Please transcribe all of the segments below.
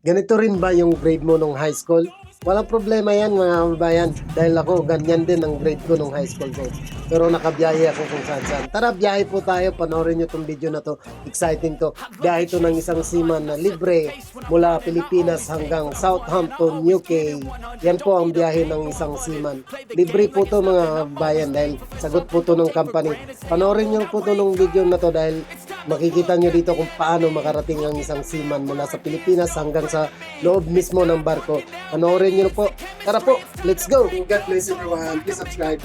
Ganito rin ba yung grade mo nung high school? Walang problema yan mga kababayan dahil ako ganyan din ang grade ko nung high school ko. Pero nakabiyahe ako kung saan saan. Tara, biyahe po tayo. Panoorin nyo itong video na to. Exciting to. Biyahe to ng isang seaman na libre mula Pilipinas hanggang Southampton, UK. Yan po ang biyahe ng isang seaman. Libre po to mga kababayan dahil sagot po to ng company. Panoorin nyo po to ng video na to dahil makikita nyo dito kung paano makarating ang isang seaman mula sa Pilipinas hanggang sa loob mismo ng barko. Panoorin nyo po. Tara po, let's go! God bless everyone. Please subscribe.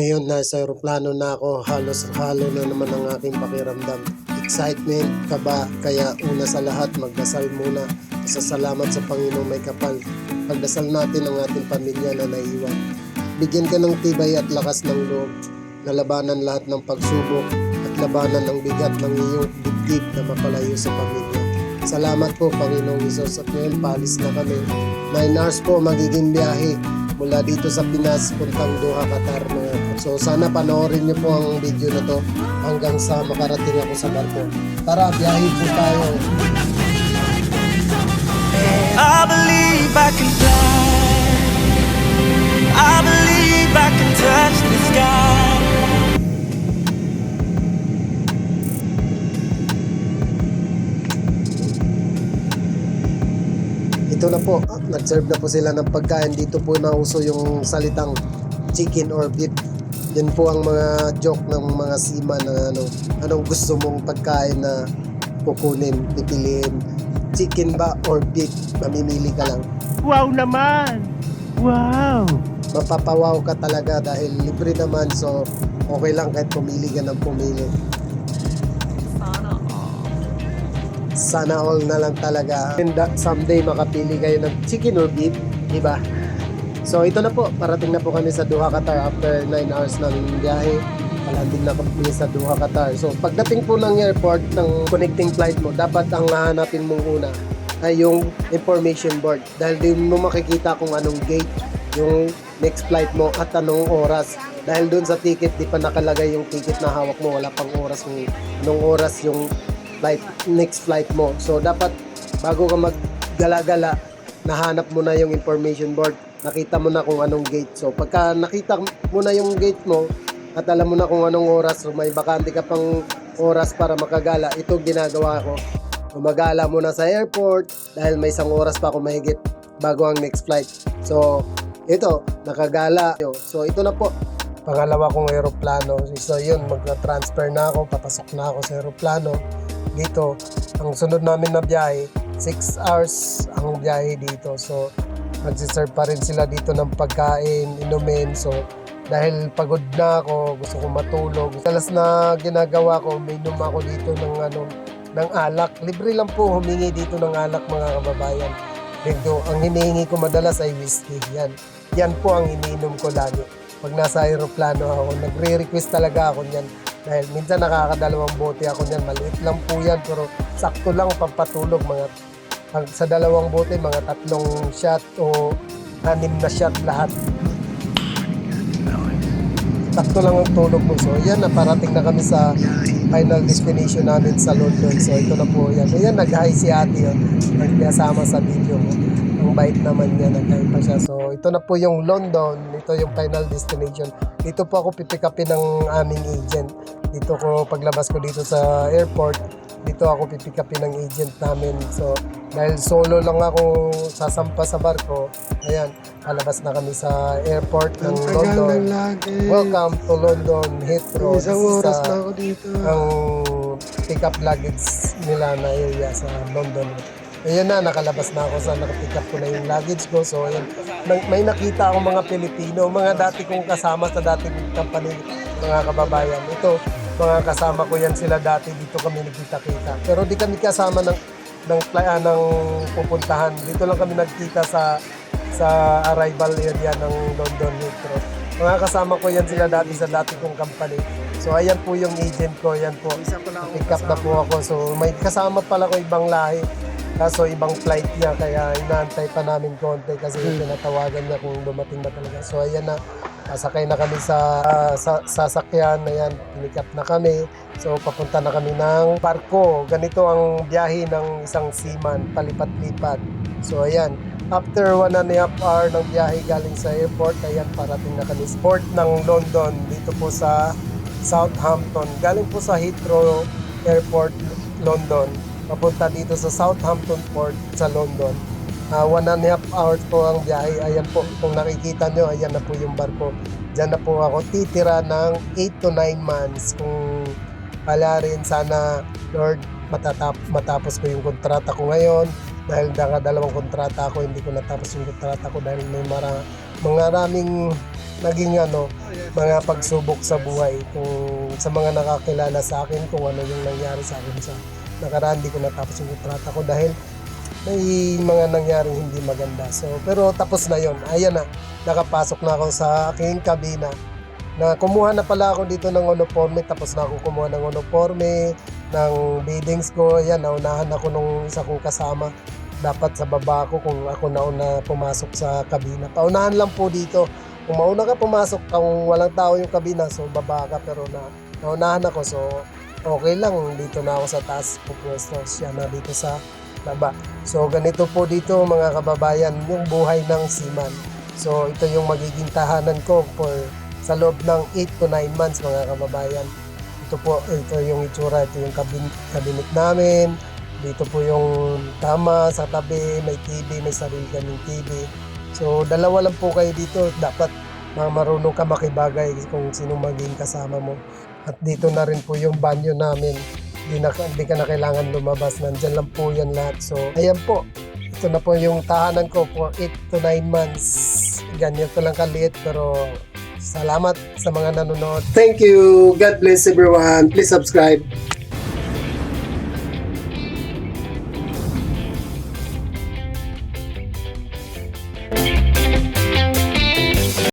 Ngayon nasa aeroplano na ako, halos halo na naman ang aking pakiramdam. Excitement, kaba, kaya una sa lahat magdasal muna. Pasasalamat sa Panginoong may kapal. Pagdasal natin ang ating pamilya na naiwan. Bigyan ka ng tibay at lakas ng loob. Nalabanan lahat ng pagsubok at labanan ang bigat ng iyong dibdib na mapalayo sa pamilya. Salamat po Panginoong Isos at ngayon paalis na kami. 9 hours po magiging biyahe mula dito sa Pinas puntang Doha, Qatar. So sana panoorin niyo po ang video na to hanggang sa makarating ako sa barko. Tara, biyahe po tayo. I believe I can fly. I believe I can touch the sky. Ito na po, nag-serve na po sila ng pagkain. Dito po nauso yung salitang chicken or beef. Yan po ang mga joke ng mga seaman na anong gusto mong pagkain na kukunin, pipiliin. Chicken ba or beef? Mamimili ka lang. Wow naman! Wow! Mapapawaw ka talaga dahil libre naman, so okay lang kahit pumili ka ng pumili. Sana all na lang talaga. And someday makapili kayo ng chicken or beef, diba? So ito na po, parating na po kami sa Doha, Qatar after 9 hours ng biyahe. Palanding na kami sa Doha, Qatar. So pagdating po ng airport, ng connecting flight mo, dapat ang hahanapin mong una ay yung information board. Dahil di mo makikita kung anong gate yung next flight mo at anong oras. Dahil dun sa ticket, di pa nakalagay yung ticket na hawak mo. Wala pang oras kung anong oras yung next flight mo. So dapat bago ka maggala-gala, nahanap mo na yung information board. Nakita mo na kung anong gate. So pagka nakita mo na yung gate mo at alam mo na kung anong oras, so may bakante ka pang oras para makagala, ito ginagawa ko. Gumagala muna sa airport dahil may isang oras pa ako mahigit bago ang next flight. So ito, nakagala. So ito na po, pangalawa kong aeroplano. So yun, mag-transfer na ako, papasok na ako sa aeroplano. Dito, ang sunod namin na biyahe, 6 hours ang biyahe dito. So nagsiserve pa rin sila dito ng pagkain, inumin. So dahil pagod na ako, gusto ko matulog. Talas na ginagawa ko, uminom ako dito ng alak. Libre lang po humingi dito ng alak mga kababayan. Dito, ang hinihingi ko madalas ay whiskey. Yan po ang iniinom ko lagi. Pag nasa aeroplano ako, nagre-request talaga ako niyan. Dahil minsan nakakadalawang bote ako niyan. Maliit lang po yan, pero sakto lang pampatulog. Sa dalawang bote, mga 3 shot o 6 na shot lahat. Sakto lang ang tulog mo. So yan, naparating na kami sa final destination namin sa London. So ito na po yan. Ayan, nag-hi si ate yun. Nagkasama sa video mo. Ang bait naman niya, nag-hi pa siya. So ito na po yung London. Ito yung final destination. Dito po ako pipikapin ng aming agent. Dito ko, paglabas ko dito sa airport, dito ako pipikapin ng agent namin. So dahil solo lang ako sasampa sa barko, ayan, palabas na kami sa airport ng London. Welcome to London Heathrow. Isang oras na ako dito. Ang pick up luggage nila na area sa London. Ayan na, nakalabas na ako sa nakapick up ko na yung luggage ko. So, ayan, may nakita akong mga Pilipino, mga dati kong kasama sa dating company, mga kababayan. Ito, mga kasama ko yan sila dati, dito kami nagkita-kita. Pero di kami kasama ng pupuntahan. Dito lang kami nagkita sa arrival area ng London Heathrow. Mga kasama ko yan sila dati sa dati kong company. So ayan po yung agent ko, ayan po. Pick up na po ako. So may kasama pala ko ibang lahi. Kaso ibang flight niya, kaya inaantay pa namin konti kasi tinatawagan niya kung dumating na talaga. So ayan na, sakay na kami sa sasakyan, ayan, pick up na kami. So papunta na kami ng barko. Ganito ang biyahe ng isang seaman, palipat-lipat. So ayan, after 1.5 hour ng biyahe galing sa airport, ayan, parating na kami sa port ng London, dito po sa Southampton. Galing po sa Heathrow Airport, London, papunta dito sa Southampton Port sa London. 1.5 hours po ang biyahe. Ayan po, kung nakikita nyo, ayan na po yung barko. Diyan na po ako titira ng 8 to 9 months. Kung pala rin, sana Lord, matapos ko yung kontrata ko ngayon. Dahil dalawang kontrata ako, hindi ko natapos yung kontrata ko dahil may maraming naging mga pagsubok sa buhay. Kung sa mga nakakilala sa akin, kung ano yung nangyari sa akin sa nakaraan, hindi ko natapos yung kontrata ko dahil may mga nangyaring hindi maganda. So, pero tapos na yon. Ayan na, nakapasok na ako sa aking kabina. Na kumuha na pala ako dito ng uniforme, tapos na ako kumuha ng uniforme, ng beadings ko. Ayan, naunahan ako nung isa kong kasama. Dapat sa baba ako kung ako nauna pumasok sa kabina. Paunahan lang po dito. Kung mauna ka pumasok, kung walang tao yung kabina, so baba ka, pero naunahan ako. So, okay lang, dito na ako sa taas pupwesto, siya na dito sa baba. So ganito po dito mga kababayan yung buhay ng seaman. So ito yung magiging tahanan ko sa loob ng 8 to 9 months mga kababayan. Ito yung itsura, ito yung cabinet namin. Dito po yung kama sa tabi, may TV, may sarili kaming TV. So dalawa lang po kayo dito, dapat marunong ka makibagay kung sino maging kasama mo. At dito na rin po yung banyo namin. Hindi ka na kailangan lumabas. Nandyan lang po yan lahat. So, ayan po. Ito na po yung tahanan ko for 8 to 9 months. Ganyan lang kaliit, pero salamat sa mga nanonood. Thank you. God bless everyone. Please subscribe.